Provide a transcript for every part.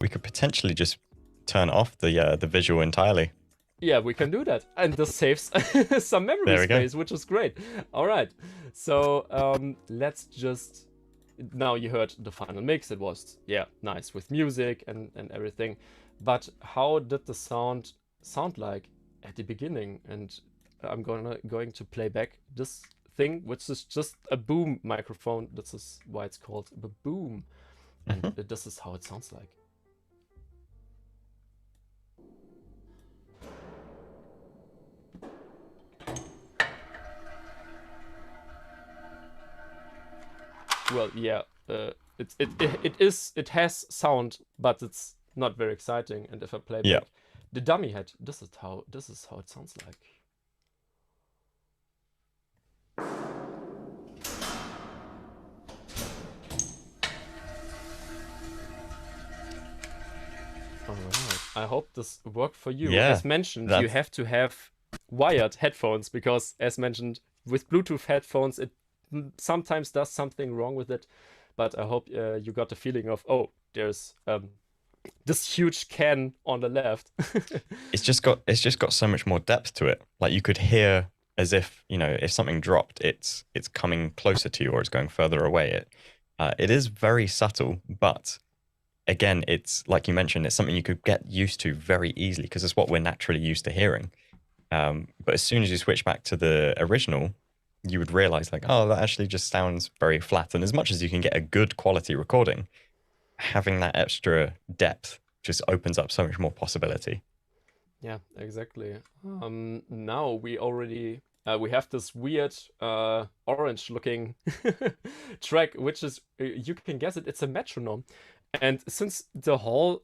We could potentially just turn off the visual entirely. Yeah, we can do that. And this saves some memory space, which is great. All right. So let's just... Now you heard the final mix. It was, yeah, nice with music and everything. But how did the sound like at the beginning? And I'm going to play back this thing, which is just a boom microphone. This is why it's called the boom. And this is how it sounds like. Well, yeah, it has sound, but it's not very exciting. And if I play back the dummy head, this is how it sounds like. All right. I hope this worked for you. Yeah, as mentioned, you have to have wired headphones because, as mentioned, with Bluetooth headphones, it sometimes does something wrong with it. But I hope you got the feeling of, oh, there's this huge can on the left. it's just got so much more depth to it. Like you could hear as if, you know, if something dropped, it's coming closer to you or it's going further away. It is very subtle, but again, it's like you mentioned, it's something you could get used to very easily because it's what we're naturally used to hearing. But as soon as you switch back to the original, you would realize like, oh, that actually just sounds very flat. And as much as you can get a good quality recording, having that extra depth just opens up so much more possibility. Yeah, exactly. Now we already we have this weird orange looking track, which is you can guess it, it's a metronome. And since the whole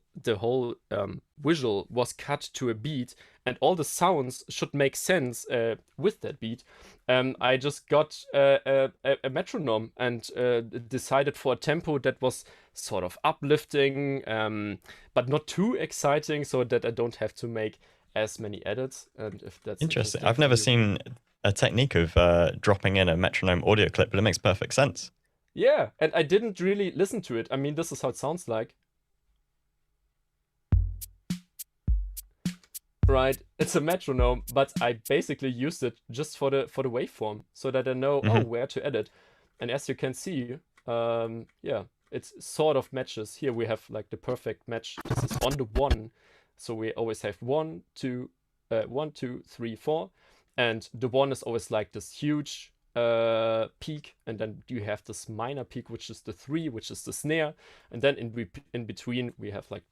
visual was cut to a beat and all the sounds should make sense with that beat, I just got a metronome and decided for a tempo that was sort of uplifting, but not too exciting, so that I don't have to make as many edits. And if that's interesting, I've never seen a technique of dropping in a metronome audio clip, but it makes perfect sense. Yeah, and I didn't really listen to it. I mean, this is how it sounds like. Right, it's a metronome, but I basically used it just for the waveform, so that I know where to edit. And as you can see, yeah, it sort of matches. Here we have like the perfect match. This is on the 1, so we always have 1, 2, 1, 2, 3, 4, and the 1 is always like this huge peak, and then you have this minor peak, which is the 3, which is the snare, and then in between we have like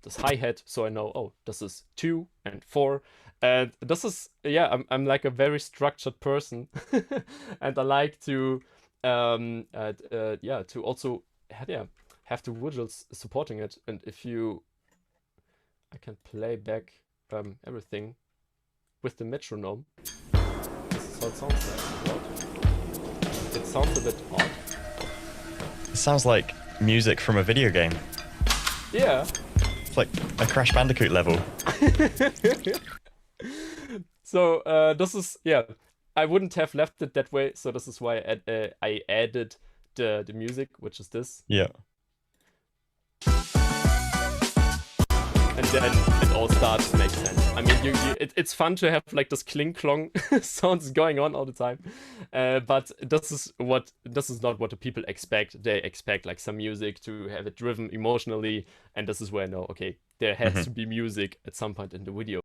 this hi-hat, so I know, oh, this is 2 and 4, and this is, yeah, I'm like a very structured person, and I like to yeah, to also have the visuals supporting it. And if I can play back everything with the metronome. This is how it sounds like, right? It sounds a bit odd. It sounds like music from a video game. Yeah. It's like a Crash Bandicoot level. So this is, yeah, I wouldn't have left it that way. So this is why I added the music, which is this. Yeah. And then it all starts to make sense. I mean, it's fun to have like this cling clong sounds going on all the time, but this is not what the people expect. They expect like some music to have it driven emotionally, and this is where I know, okay, there has to be music at some point in the video.